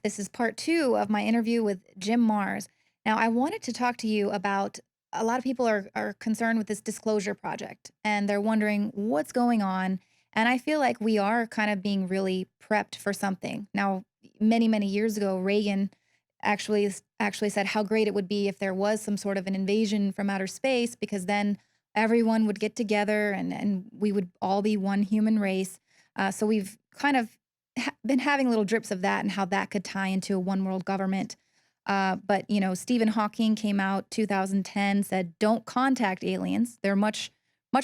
This is part two of my interview with Jim Mars. Now, I wanted to talk to you about a lot of people are concerned with this disclosure project and they're wondering what's going on. And I feel like we are kind of being really prepped for something. Now, many years ago, Reagan actually said how great it would be if there was some sort of an invasion from outer space, because then everyone would get together and we would all be one human race. So we've kind of been having little drips of that and how that could tie into a one world government. But Stephen Hawking came out 2010, said don't contact aliens. They're much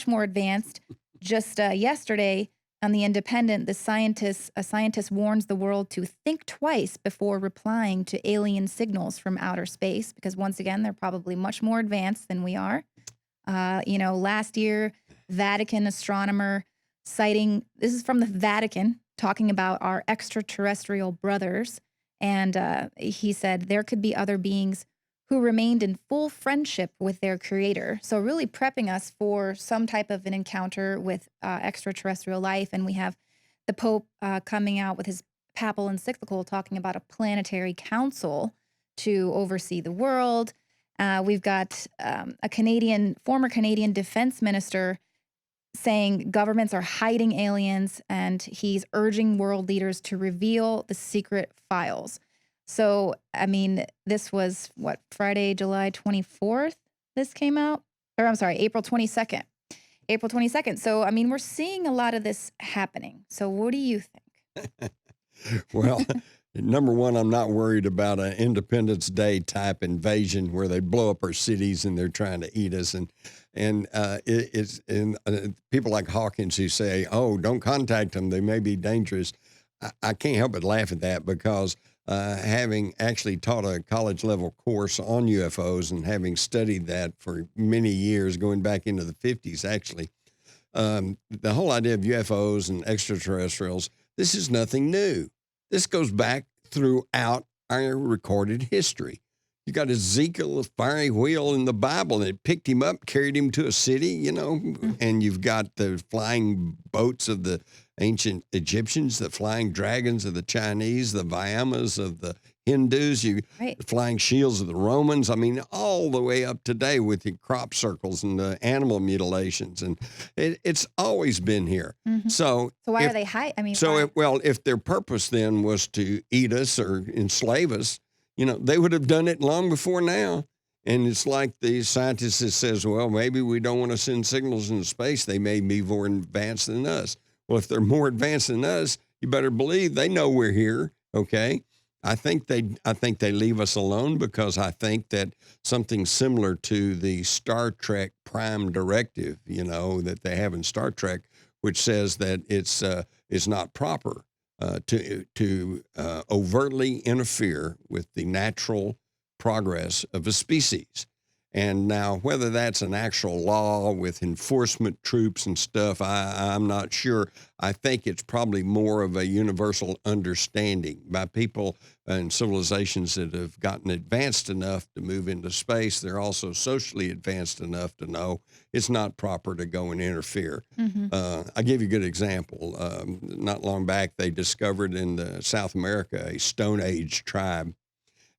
more advanced. Just yesterday on the Independent, a scientist warns the world to think twice before replying to alien signals from outer space, because once again, they're probably much more advanced than we are. Last year, Vatican astronomer citing, this is from the Vatican, talking about our extraterrestrial brothers. And he said there could be other beings who remained in full friendship with their creator. So, really prepping us for some type of an encounter with extraterrestrial life. And we have the Pope coming out with his papal encyclical talking about a planetary council to oversee the world. We've got former Canadian defense minister saying governments are hiding aliens, and he's urging world leaders to reveal the secret files. So, I mean, this was what, Friday, July 24th, this came out? Or I'm sorry, April 22nd. April 22nd. So, I mean, we're seeing a lot of this happening. So, what do you think? Well, number one, I'm not worried about an Independence Day type invasion where they blow up our cities and they're trying to eat us. People like Hawkins who say, "Oh, don't contact them; they may be dangerous." I can't help but laugh at that because having actually taught a college level course on UFOs and having studied that for many years, going back into the 50s, actually, the whole idea of UFOs and extraterrestrials, this is nothing new. This goes back throughout our recorded history. You got Ezekiel, a fiery wheel in the Bible, and it picked him up, carried him to a city, and you've got the flying boats of the ancient Egyptians, the flying dragons of the Chinese, the Vyamas of the Hindus, the flying shields of the Romans. I mean, all the way up today with the crop circles and the animal mutilations. And it's always been here. Mm-hmm. So why are they high? I mean, if their purpose then was to eat us or enslave us, they would have done it long before now. And it's like the scientist that says, well, maybe we don't want to send signals into space. They may be more advanced than us. Well, if they're more advanced than us, you better believe they know we're here. Okay. I think they leave us alone because I think that something similar to the Star Trek Prime Directive, that they have in Star Trek, which says that it's not proper to overtly interfere with the natural progress of a species. And now, whether that's an actual law with enforcement troops and stuff, I'm not sure. I think it's probably more of a universal understanding by people and civilizations that have gotten advanced enough to move into space. They're also socially advanced enough to know it's not proper to go and interfere. Mm-hmm. I'll give you a good example. Not long back, they discovered in South America a Stone Age tribe.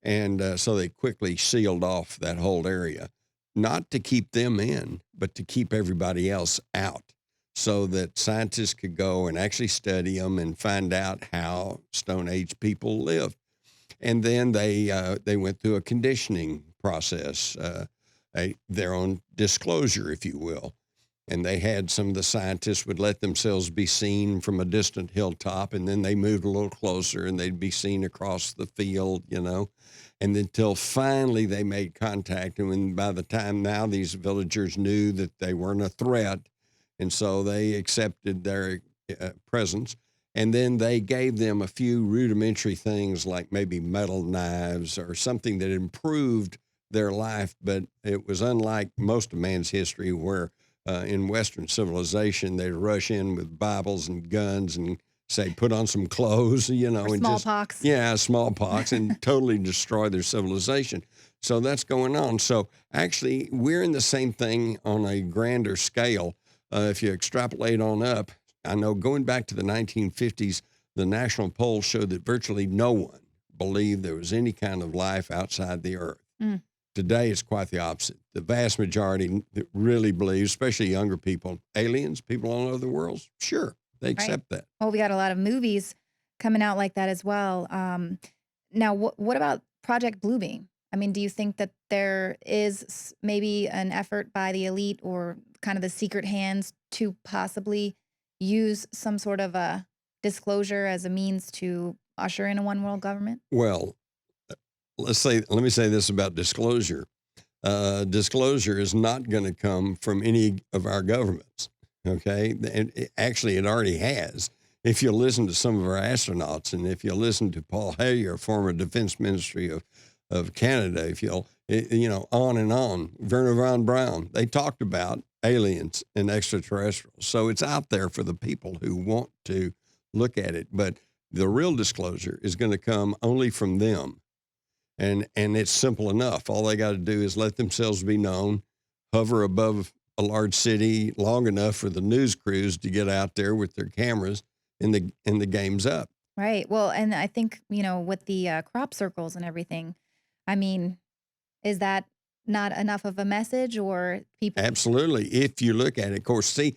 And so they quickly sealed off that whole area, not to keep them in, but to keep everybody else out so that scientists could go and actually study them and find out how Stone Age people lived. And then they went through a conditioning process, their own disclosure, if you will. And they had some of the scientists would let themselves be seen from a distant hilltop, and then they moved a little closer and they'd be seen across the field, and until finally they made contact. And by the time now these villagers knew that they weren't a threat, and so they accepted their presence. And then they gave them a few rudimentary things like maybe metal knives or something that improved their life. But it was unlike most of man's history where in Western civilization, they'd rush in with Bibles and guns and say, put on some clothes, or smallpox. Smallpox, and totally destroy their civilization. So that's going on. So actually, we're in the same thing on a grander scale. If you extrapolate on up, I know going back to the 1950s, the national polls showed that virtually no one believe there was any kind of life outside the earth. Mm, Today, it's quite the opposite. The vast majority really believe, especially younger people, aliens, people all over the world, sure, they right. accept that. Well, we got a lot of movies coming out like that as well. Now, what about Project Bluebeam? I mean, do you think that there is maybe an effort by the elite or kind of the secret hands to possibly use some sort of a disclosure as a means to usher in a one world government? Well, let me say this about disclosure. Disclosure is not going to come from any of our governments. Okay. And actually, it already has. If you listen to some of our astronauts and if you listen to Paul Hellyer, former defense ministry of Canada, if you'll, on and on, Werner von Braun, they talked about aliens and extraterrestrials. So it's out there for the people who want to look at it. But the real disclosure is going to come only from them. And it's simple enough. All they got to do is let themselves be known, hover above a large city long enough for the news crews to get out there with their cameras, and the game's up. Right. Well, and I think, with the crop circles and everything, I mean, is that not enough of a message or people? Absolutely. If you look at it, of course, see,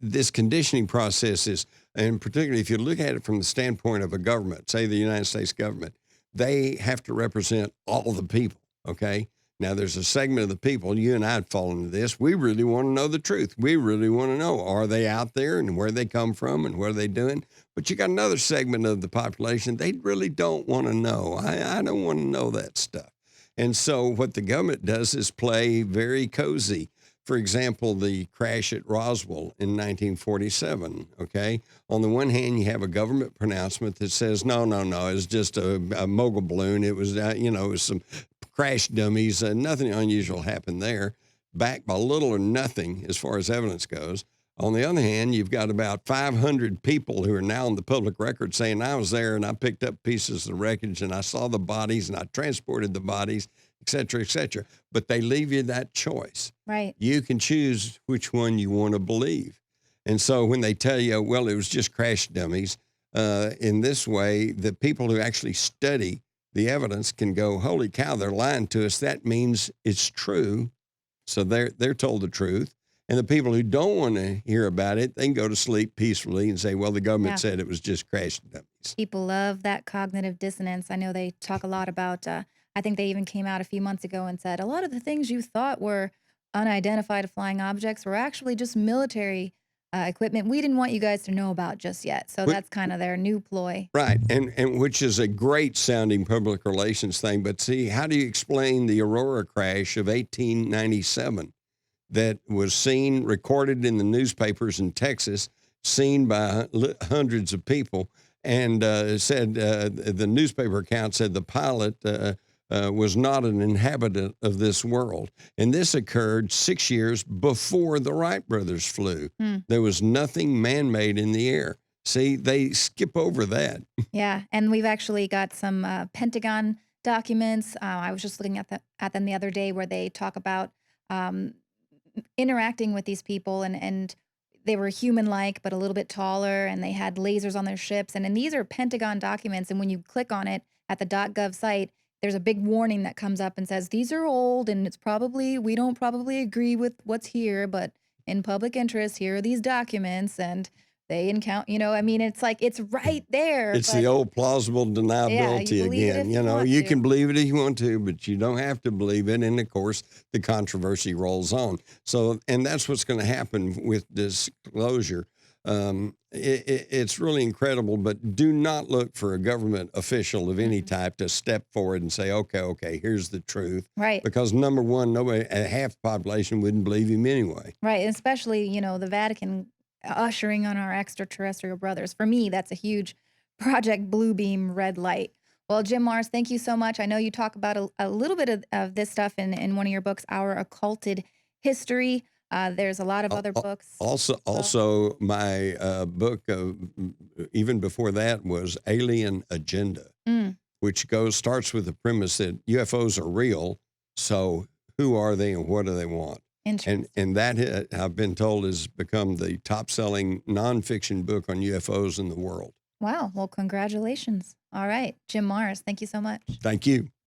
this conditioning process is, and particularly if you look at it from the standpoint of a government, say the United States government, they have to represent all the people. Okay. Now, there's a segment of the people, you and I'd fall into this. We really want to know the truth. We really want to know, are they out there and where they come from and what are they doing? But you got another segment of the population, they really don't want to know. I don't want to know that stuff. And so what the government does is play very cozy. For example, the crash at Roswell in 1947, okay? On the one hand, you have a government pronouncement that says, no, it's just a mogul balloon. It was, it was some crash dummies. Nothing unusual happened there, backed by little or nothing as far as evidence goes. On the other hand, you've got about 500 people who are now on the public record saying, I was there and I picked up pieces of the wreckage and I saw the bodies and I transported the bodies, et cetera, et cetera. But they leave you that choice. Right. You can choose which one you want to believe. And so when they tell you, well, it was just crash dummies, in this way, the people who actually study the evidence can go, holy cow, they're lying to us. That means it's true. So they're told the truth. And the people who don't want to hear about it, they can go to sleep peacefully and say, well, the government Yeah. said it was just crash dummies. People love that cognitive dissonance. I know they talk a lot about, I think they even came out a few months ago and said a lot of the things you thought were unidentified flying objects were actually just military equipment we didn't want you guys to know about just yet. So Wh- that's kind of their new ploy. Right. And which is a great sounding public relations thing. But see, how do you explain the Aurora crash of 1897 that was seen, recorded in the newspapers in Texas, seen by hundreds of people? And said the newspaper account said the pilot was not an inhabitant of this world. And this occurred 6 years before the Wright brothers flew. Hmm. There was nothing man-made in the air. See, they skip over that. Yeah, and we've actually got some Pentagon documents. I was just looking at them the other day where they talk about um, interacting with these people and they were human-like but a little bit taller and they had lasers on their ships and these are Pentagon documents and when you click on it at the .gov site there's a big warning that comes up and says these are old and we don't probably agree with what's here but in public interest here are these documents and they encounter I mean it's like it's right there It's but the old plausible yeah, deniability you believe it if again. you want You to. can believe it if you want to, but you don't have to believe it. And of course, the controversy rolls on. So, and that's what's going to happen with disclosure. It's really incredible, but do not look for a government official of any Mhm. type to step forward and say, okay, here's the truth. Right. Because number one, nobody, half the population wouldn't believe him anyway. Right, and especially, the Vatican ushering on our extraterrestrial brothers. For me, that's a huge Project Bluebeam red light. Well, Jim Mars, thank you so much. I know you talk about a little bit of this stuff in one of your books, Our Occulted History. There's a lot of other books. Also, my book, even before that, was Alien Agenda, Mm, which starts with the premise that UFOs are real. So who are they and what do they want? interesting. And that I've been told has become the top selling nonfiction book on UFOs in the world. Wow. Well, congratulations. All right. Jim Mars, thank you so much. Thank you.